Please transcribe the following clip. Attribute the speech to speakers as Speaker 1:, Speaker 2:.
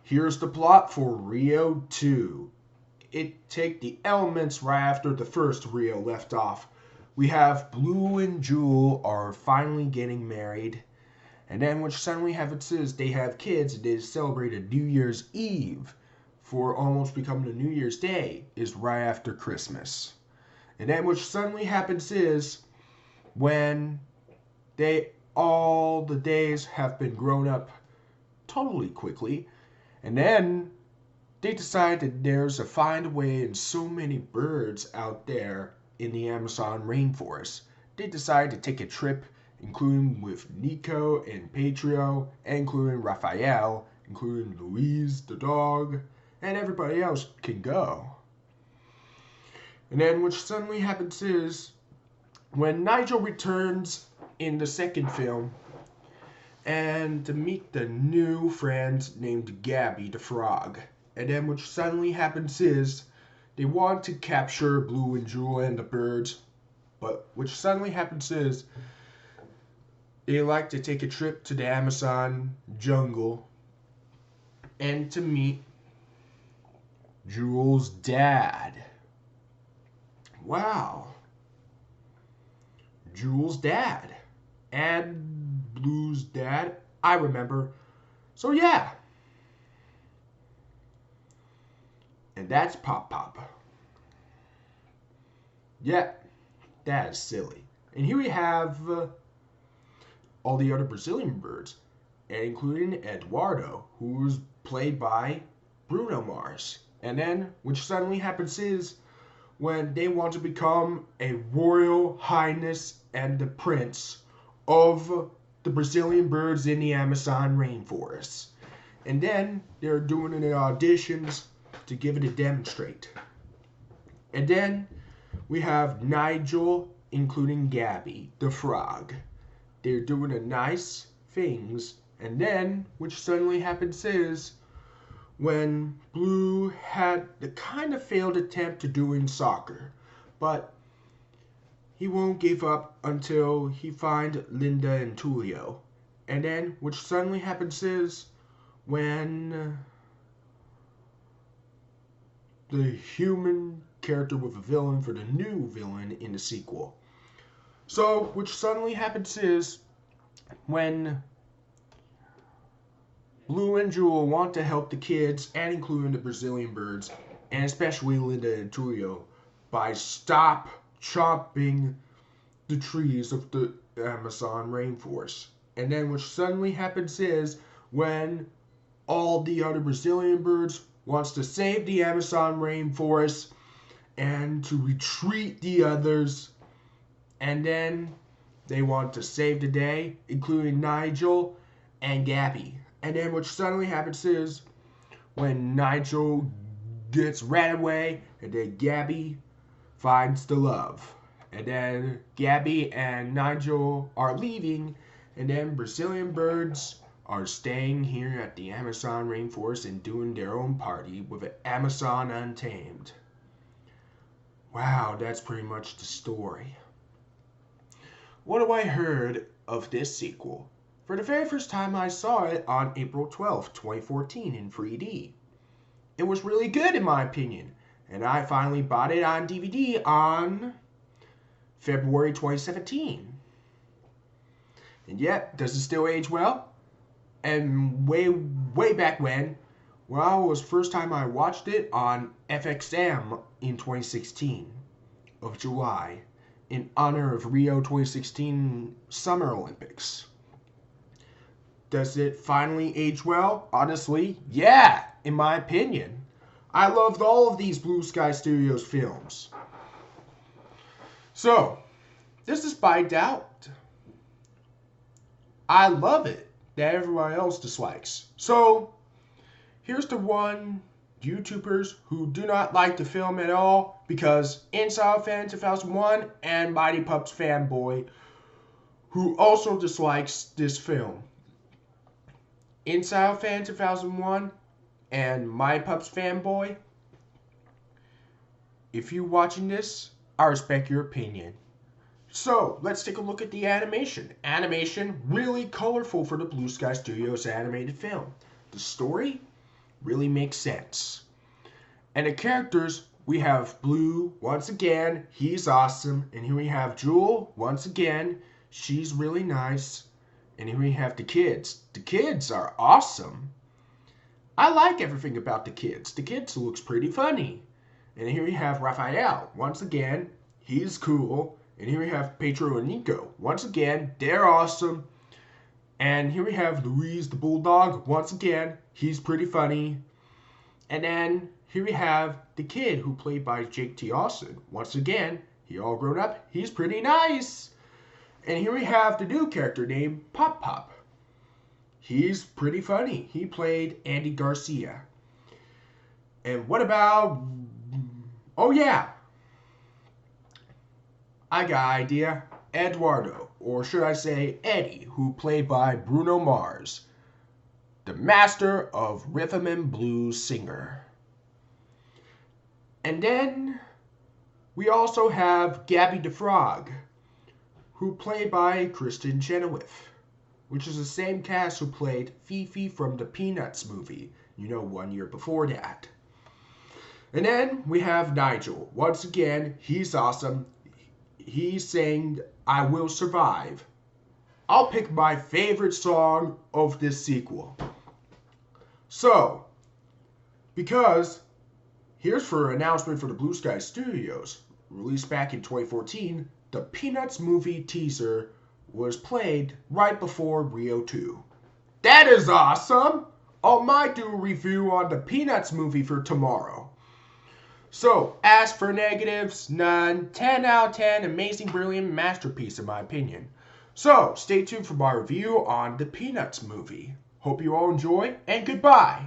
Speaker 1: Here's the plot for Rio 2. It take the elements right after the first Rio left off. We have Blue and Jewel are finally getting married. And then what suddenly happens is they have kids and they celebrate a New Year's Eve for almost becoming a New Year's Day is right after Christmas. And then what suddenly happens is when all the days have been grown up totally quickly, and then they decide that there's a find a way and so many birds out there in the Amazon rainforest. They decide to take a trip, including with Nico and Patrio, and including Raphael, including Louise the dog, and everybody else can go. And then what suddenly happens is when Nigel returns in the second film and to meet the new friend named Gabby the frog. And then what suddenly happens is they want to capture Blue and Jewel and the birds, but what suddenly happens is they like to take a trip to the Amazon jungle and to meet Jewel's dad. Wow. Jewel's dad and Blue's dad, I remember. So yeah. And that's Pop Pop. Yeah, that is silly. And here we have all the other Brazilian birds, and including Eduardo, who was played by Bruno Mars. And then, which suddenly happens is when they want to become a royal highness and the prince of the Brazilian birds in the Amazon rainforest. And then they're doing the auditions to give it a demonstrate. And then we have Nigel, including Gabby, the frog. They're doing a nice things. And then, which suddenly happens is when Blue had the kind of failed attempt to doing soccer, but he won't give up until he find Linda and Tulio. And then, which suddenly happens is when the human character with a villain for the new villain in the sequel. So, which suddenly happens is when Blue and Jewel want to help the kids, and including the Brazilian birds, and especially Linda and Tulio, by stop chopping the trees of the Amazon rainforest. And then what suddenly happens is when all the other Brazilian birds wants to save the Amazon rainforest and to retreat the others, and then they want to save the day, including Nigel and Gabby. And then what suddenly happens is when Nigel gets ran away, and then Gabby finds the love. And then Gabby and Nigel are leaving, and then Brazilian birds are staying here at the Amazon rainforest and doing their own party with an Amazon Untamed. Wow, that's pretty much the story. What have I heard of this sequel? For the very first time I saw it on April 12th, 2014 in 3D. It was really good in my opinion, and I finally bought it on DVD on February 2017. And yet, does it still age well? And way back when, well, it was the first time I watched it on FXM in 2016 of July in honor of Rio 2016 Summer Olympics. Does it finally age well? Honestly, yeah, in my opinion. I loved all of these Blue Sky Studios films. So, this is by doubt. I love it that everyone else dislikes. So, here's the one YouTubers who do not like the film at all because Inside Fan 2001 and Mighty Pups Fanboy who also dislikes this film. Inside Fan 2001 and My Pups Fanboy, if you're watching this, I respect your opinion. So, let's take a look at the animation. Animation, really colorful for the Blue Sky Studios animated film. The story, really makes sense. And the characters, we have Blue, once again, he's awesome. And here we have Jewel, once again, she's really nice. And here we have the kids. The kids are awesome. I like everything about the kids. The kids looks pretty funny. And here we have Raphael, once again, he's cool. And here we have Pedro and Nico, once again, they're awesome. And here we have Louise the Bulldog, once again, he's pretty funny. And then here we have the kid who played by Jake T. Austin. Once again, he all grown up. He's pretty nice. And here we have the new character named Pop Pop. He's pretty funny. He played Andy Garcia. And what about... Oh yeah. I got an idea. Eduardo, or should I say Eddie, who played by Bruno Mars, the master of rhythm and blues singer. And then we also have Gabby the Frog, who played by Kristen Chenoweth, which is the same cast who played Fifi from the Peanuts movie, 1 year before that. And then we have Nigel. Once again, he's awesome. He sang I Will Survive. I'll pick my favorite song of this sequel. So, because here's for an announcement for the Blue Sky Studios. Released back in 2014, the Peanuts movie teaser was played right before Rio 2. That is awesome! I might do a review on the Peanuts movie for tomorrow. So, as for negatives, none. 10 out of 10, amazing, brilliant masterpiece in my opinion. So, stay tuned for my review on the Peanuts movie. Hope you all enjoy, and goodbye!